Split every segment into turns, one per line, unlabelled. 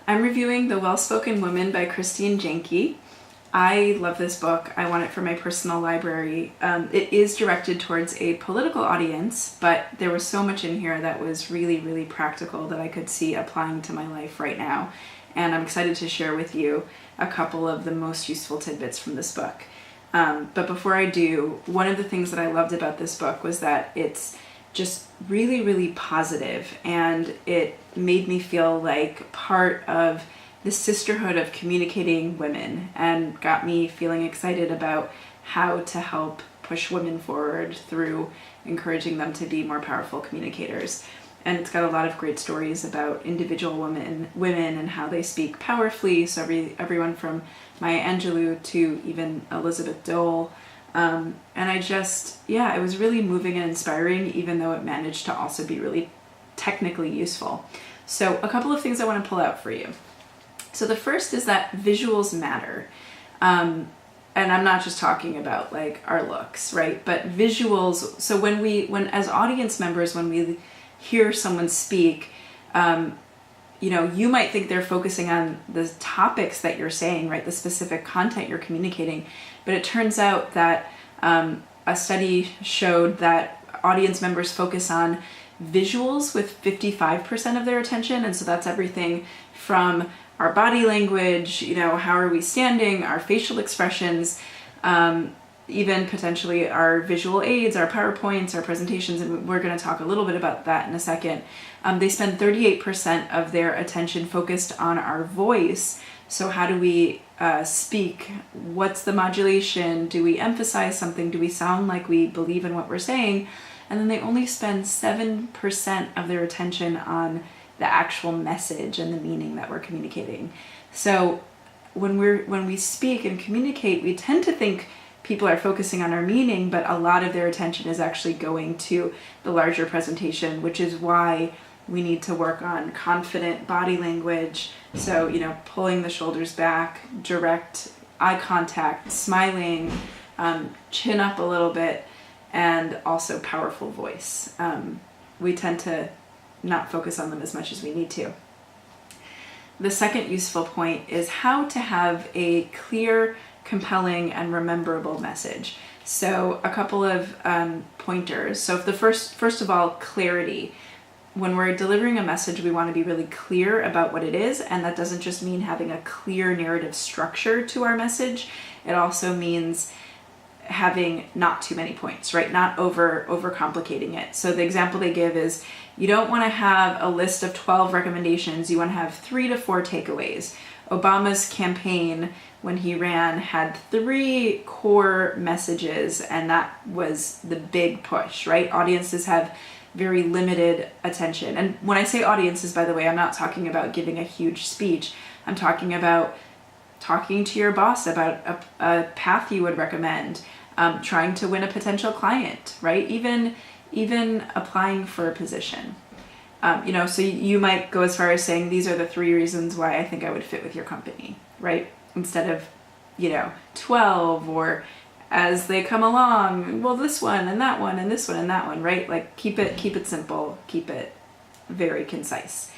I'm reviewing The Well-Spoken Woman by Jahnke. I love this book. I want it for my personal library. It is directed towards a political audience, but there was so much in here that was really, really practical that I could see applying to my life right now. And I'm excited to share with you a couple of the most useful tidbits from this book. But before I do, one of the things that I loved about this book was that it's just really, really positive, and it made me feel like part of the sisterhood of communicating women, and got me feeling excited about how to help push women forward through encouraging them to be more powerful communicators. And it's got a lot of great stories about individual women and how they speak powerfully. So everyone from Maya Angelou to even Elizabeth Dole. And it was really moving and inspiring, even though it managed to also be really technically useful. So a couple of things I want to pull out for you. So the first is that visuals matter. And I'm not just talking about like our looks, right? But visuals. So when as audience members, when we hear someone speak, you might think they're focusing on the topics that you're saying, right? The specific content you're communicating. But it turns out that a study showed that audience members focus on visuals with 55% of their attention. And so that's everything from our body language, how are we standing, our facial expressions, even potentially our visual aids, our PowerPoints, our presentations, and we're going to talk a little bit about that in a second. They spend 38% of their attention focused on our voice. So how do we speak? What's the modulation? Do we emphasize something? Do we sound like we believe in what we're saying? And then they only spend 7% of their attention on the actual message and the meaning that we're communicating. So when we speak and communicate, we tend to think people are focusing on our meaning, but a lot of their attention is actually going to the larger presentation, which is why we need to work on confident body language. So, pulling the shoulders back, direct eye contact, smiling, chin up a little bit, and also powerful voice. We tend to not focus on them as much as we need to. The second useful point is how to have a clear, compelling, and rememberable message. So a couple of pointers. So the first of all, clarity. When we're delivering a message, we want to be really clear about what it is, and that doesn't just mean having a clear narrative structure to our message. It also means having not too many points, right? Not overcomplicating it. So the example they give is, you don't want to have a list of 12 recommendations. You want to have 3 to 4 takeaways. Obama's campaign, when he ran, had 3 core messages, and that was the big push, right? Audiences have very limited attention. And when I say audiences, by the way, I'm not talking about giving a huge speech. I'm talking about talking to your boss about a path you would recommend, trying to win a potential client, right? Even applying for a position. So you might go as far as saying, these are the 3 reasons why I think I would fit with your company, right? Instead of, 12, or as they come along, well, this one and that one and this one and that one, right? Like keep it simple, keep it very concise.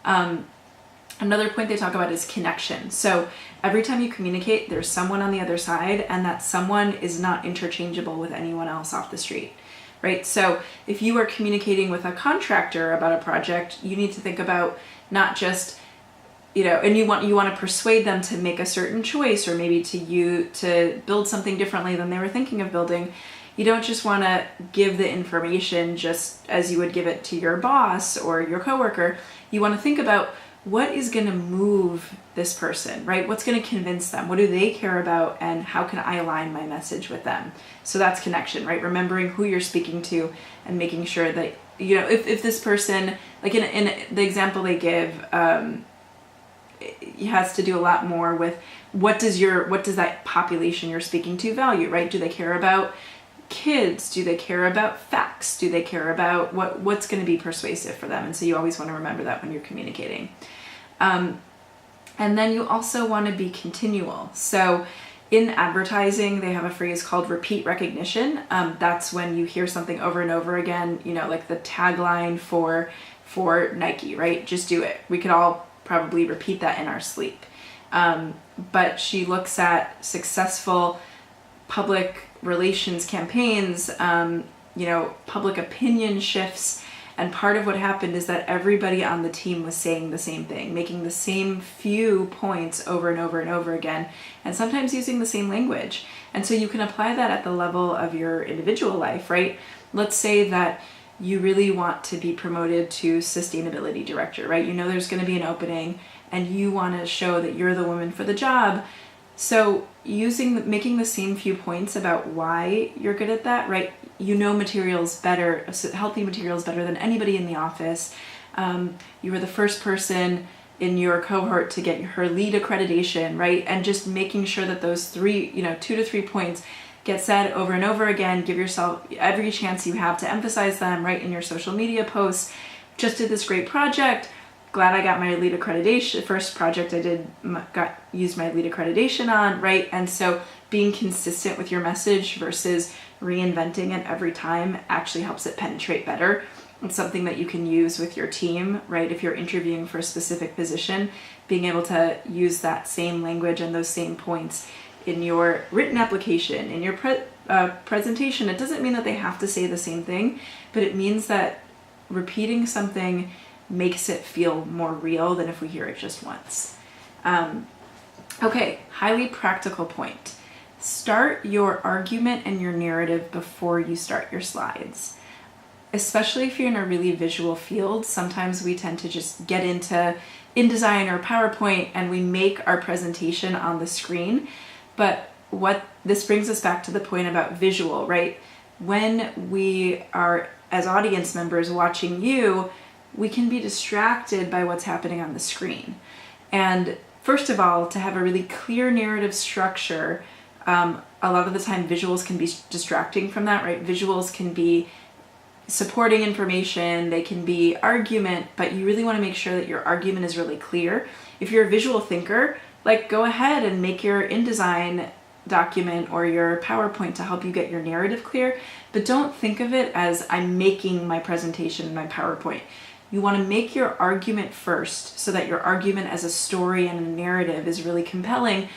Another point they talk about is connection. So every time you communicate, there's someone on the other side, and that someone is not interchangeable with anyone else off the street, right? So if you are communicating with a contractor about a project, you need to think about not just, and you want to persuade them to make a certain choice, or maybe to build something differently than they were thinking of building. You don't just want to give the information just as you would give it to your boss or your coworker. You want to think about, what is going to move this person, right? What's going to convince them? What do they care about? And how can I align my message with them? So that's connection, right? Remembering who you're speaking to and making sure that, if this person, like in the example they give, it has to do a lot more with what does that population you're speaking to value, right? Do they care about kids? Do they care about facts? Do they care about what's going to be persuasive for them? And so you always want to remember that when you're communicating. And then you also want to be continual. So in advertising, they have a phrase called repeat recognition. That's when you hear something over and over again, like the tagline for Nike, right? Just do it. We could all probably repeat that in our sleep. But she looks at successful public relations campaigns, public opinion shifts. And part of what happened is that everybody on the team was saying the same thing, making the same few points over and over and over again, and sometimes using the same language. And so you can apply that at the level of your individual life, right? Let's say that you really want to be promoted to sustainability director, right? You know there's going to be an opening and you want to show that you're the woman for the job. So making the same few points about why you're good at that, right? You know materials better, healthy materials better than anybody in the office. You were the first person in your cohort to get her LEED accreditation, right? And just making sure that those 2 to 3 points get said over and over again. Give yourself every chance you have to emphasize them, right? In your social media posts. Just did this great project. Glad I got my LEED accreditation. First project I did, used my LEED accreditation on, right? And so being consistent with your message versus reinventing it every time actually helps it penetrate better. It's something that you can use with your team, right? If you're interviewing for a specific position, being able to use that same language and those same points in your written application, in your presentation. It doesn't mean that they have to say the same thing, but it means that repeating something makes it feel more real than if we hear it just once. Okay, highly practical point. Start your argument and your narrative before you start your slides. Especially if you're in a really visual field, sometimes we tend to just get into InDesign or PowerPoint and we make our presentation on the screen. But what this brings us back to the point about visual, right? When we are, as audience members watching you, we can be distracted by what's happening on the screen. And first of all, to have a really clear narrative structure, a lot of the time visuals can be distracting from that, right? Visuals can be supporting information, they can be argument, but you really want to make sure that your argument is really clear. If you're a visual thinker, go ahead and make your InDesign document or your PowerPoint to help you get your narrative clear, but don't think of it as I'm making my presentation in my PowerPoint. You want to make your argument first so that your argument as a story and a narrative is really compelling.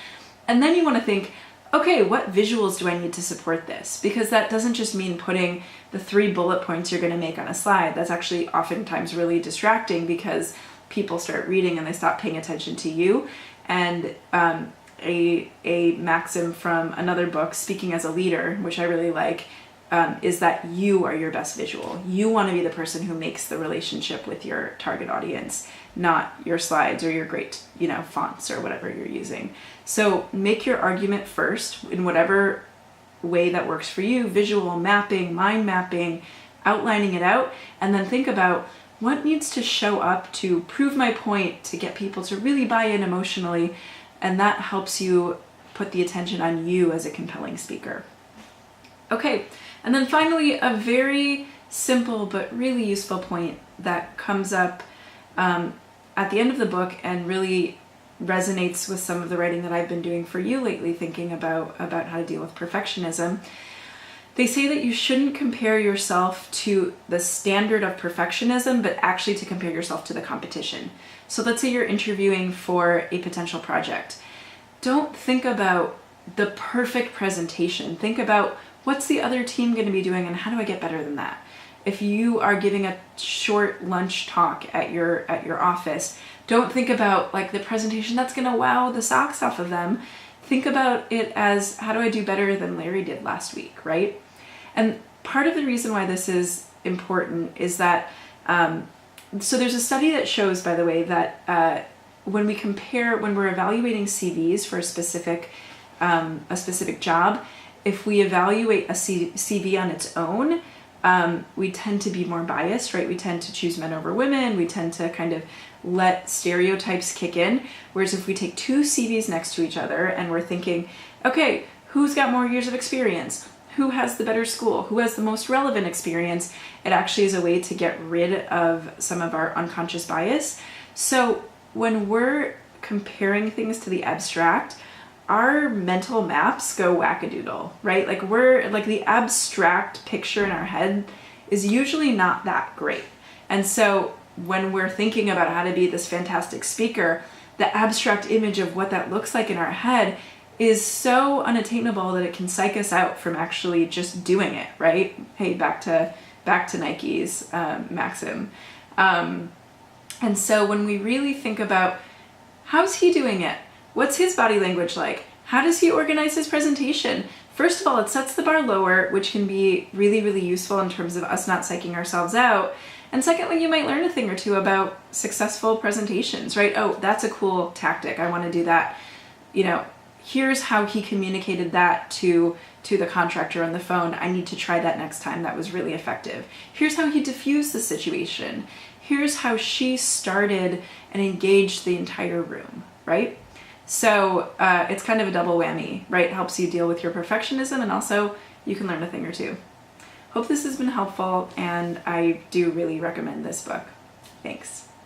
And then you want to think, okay, what visuals do I need to support this? Because that doesn't just mean putting the 3 bullet points you're going to make on a slide. That's actually oftentimes really distracting because people start reading and they stop paying attention to you. And a maxim from another book, Speaking as a Leader, which I really like, is that you are your best visual. You want to be the person who makes the relationship with your target audience, not your slides or your great, fonts or whatever you're using. So make your argument first in whatever way that works for you, visual mapping, mind mapping, outlining it out, and then think about what needs to show up to prove my point, to get people to really buy in emotionally, and that helps you put the attention on you as a compelling speaker. Okay, and then finally, a very simple but really useful point that comes up at the end of the book and really resonates with some of the writing that I've been doing for you lately, thinking about how to deal with perfectionism. They say that you shouldn't compare yourself to the standard of perfectionism, but actually to compare yourself to the competition. So let's say you're interviewing for a potential project. Don't think about the perfect presentation. Think about what's the other team going to be doing and how do I get better than that? If you are giving a short lunch talk at your office, don't think about the presentation that's going to wow the socks off of them. Think about it as, how do I do better than Larry did last week, right? And part of the reason why this is important is that, so there's a study that shows, by the way, that when we're evaluating CVs for a specific job, if we evaluate a CV on its own, we tend to be more biased, right? We tend to choose men over women. We tend to kind of let stereotypes kick in. Whereas if we take 2 CVs next to each other and we're thinking, okay, who's got more years of experience? Who has the better school? Who has the most relevant experience? It actually is a way to get rid of some of our unconscious bias. So when we're comparing things to the abstract, our mental maps go wackadoodle, right? the abstract picture in our head is usually not that great. And so when we're thinking about how to be this fantastic speaker, the abstract image of what that looks like in our head is so unattainable that it can psych us out from actually just doing it, right? Hey, back to Nike's maxim. And so when we really think about how's he doing it? What's his body language like? How does he organize his presentation? First of all, it sets the bar lower, which can be really, really useful in terms of us not psyching ourselves out. And secondly, you might learn a thing or two about successful presentations, right? Oh, that's a cool tactic. I want to do that. You know, here's how he communicated that to the contractor on the phone. I need to try that next time. That was really effective. Here's how he diffused the situation. Here's how she started and engaged the entire room, right? So it's kind of a double whammy, right? It helps you deal with your perfectionism, and also you can learn a thing or two. Hope this has been helpful, and I do really recommend this book. Thanks.